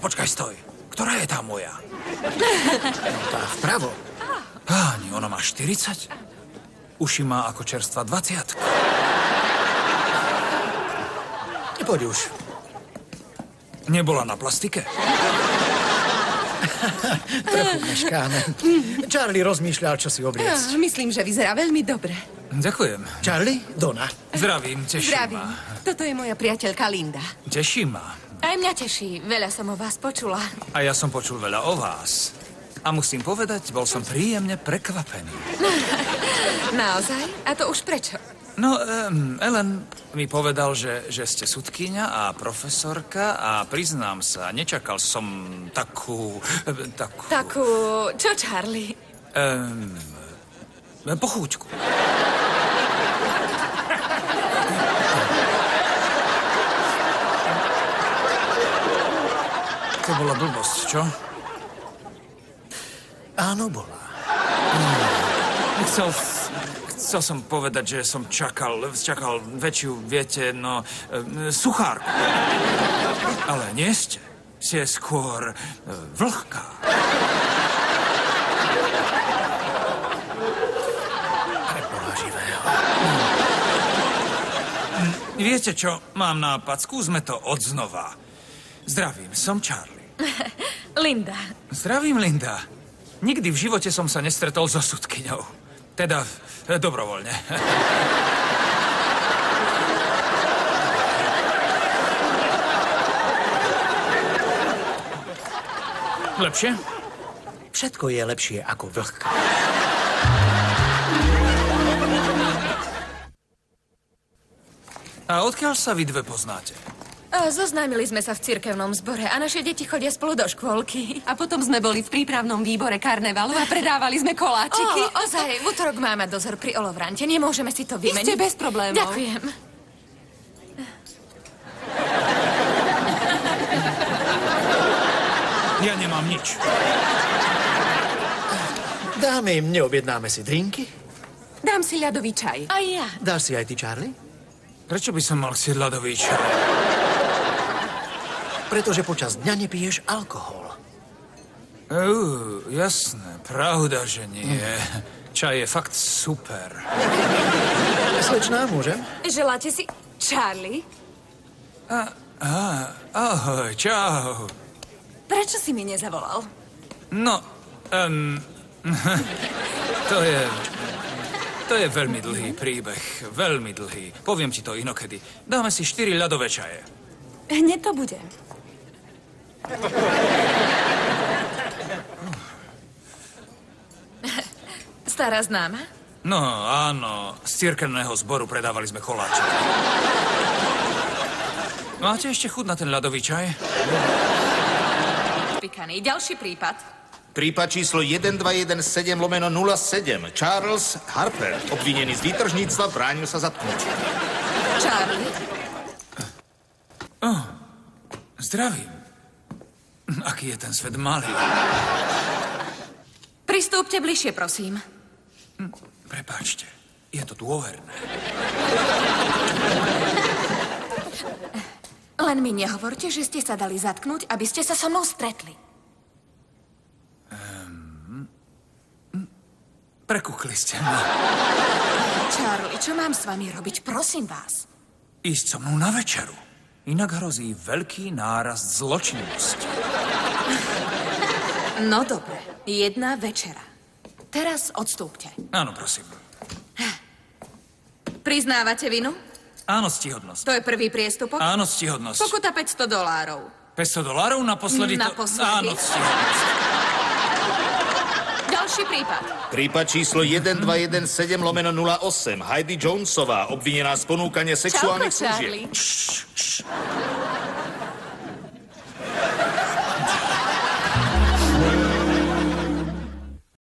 Počkaj, stoj. Ktorá je tá moja? Tá vpravo. Páni, ona má 40. Uši má ako čerstvá 20. Poď už. Nebola na plastike? Trochu meškáme. Charlie rozmýšľal, čo si obliecť. Myslím, že vyzerá veľmi dobre. Ďakujem. Charlie, Donna. Zdravím, teší Zdravím. ma. Toto je moja priateľka Linda. Teší ma. Aj mňa teší. Veľa som o vás počula. A ja som počul veľa o vás. A musím povedať, bol som príjemne prekvapený. Naozaj? A to už prečo? No, Ellen mi povedal, že ste sudkyňa a profesorka a priznám sa, nečakal som takú... Takú... Čo, Charlie? Pochúťku. To bola blbosť, čo? Áno, bola. Chcel som povedať, že som čakal väčšiu, viete, suchárku. Ale nie ste. Ste skôr vlhká. Preboha živého. Viete čo? Mám nápad. Skúsme to odznova. Zdravím, som Charlie. Linda. Zdravím, Linda. Nikdy v živote som sa nestretol so sudkyňou. Teda dobrovoľne. Lepšie? Všetko je lepšie ako vlhká. A odkiaľ sa vy dve poznáte? Zoznámili sme sa v cirkevnom zbore a naše deti chodia spolu do škôlky. A potom sme boli v prípravnom výbore karnevalu a predávali sme koláčiky. Ozaj, v útorok máme dozor pri Olovrante. Nemôžeme si to vymeniť. Iste bez problémov. Ďakujem. Ja nemám nič. Dáme im, neobjednáme si drinky? Dám si ľadový čaj. A ja. Dáš si aj ty, Charlie? Prečo by som mal chcieť ľadový čaj? Pretože počas dňa nepiješ alkohol. Jasné, pravda, že nie. Čaj je fakt super. Slečná, môžem? Želáte si... Charlie? Ahoj, čau. Prečo si mi nezavolal? No, to je veľmi dlhý príbeh. Veľmi dlhý. Poviem ti to inokedy. Dáme si 4 ľadové čaje. Hneď to bude. Stará známa? No, áno. Z cirkevného zboru predávali sme koláče. Máte ešte chuť na ten ľadový čaj? Pikaný. Ďalší prípad. Prípad číslo 1217/07. Charles Harper, obvinený z výtržníctva, bránil sa zatknutiu. Charlie? Zdravím. Aký je ten svet malý. Pristúpte bližšie, prosím. Prepáčte, je to dôverné. Len mi nehovorte, že ste sa dali zatknúť, aby ste sa so mnou stretli. Prekúkli ste ma. Charlie, čo mám s vami robiť? Prosím vás. Ísť so mnou na večeru. Inak hrozí veľký nárast zločinnosti. No dobre, jedna večera. Teraz odstúpte. Áno, prosím. Priznávate vinu? Áno, ctihodnosť. To je prvý priestupok? Áno, ctihodnosť. Pokuta $500. $500 naposledy to... Naposledy? Áno, ctihodnosť. Ďalší prípad. Prípad číslo 1217/08. Heidi Jonesová, obvinená z ponúkania sexuálnych Čauko, služieb. Charlie.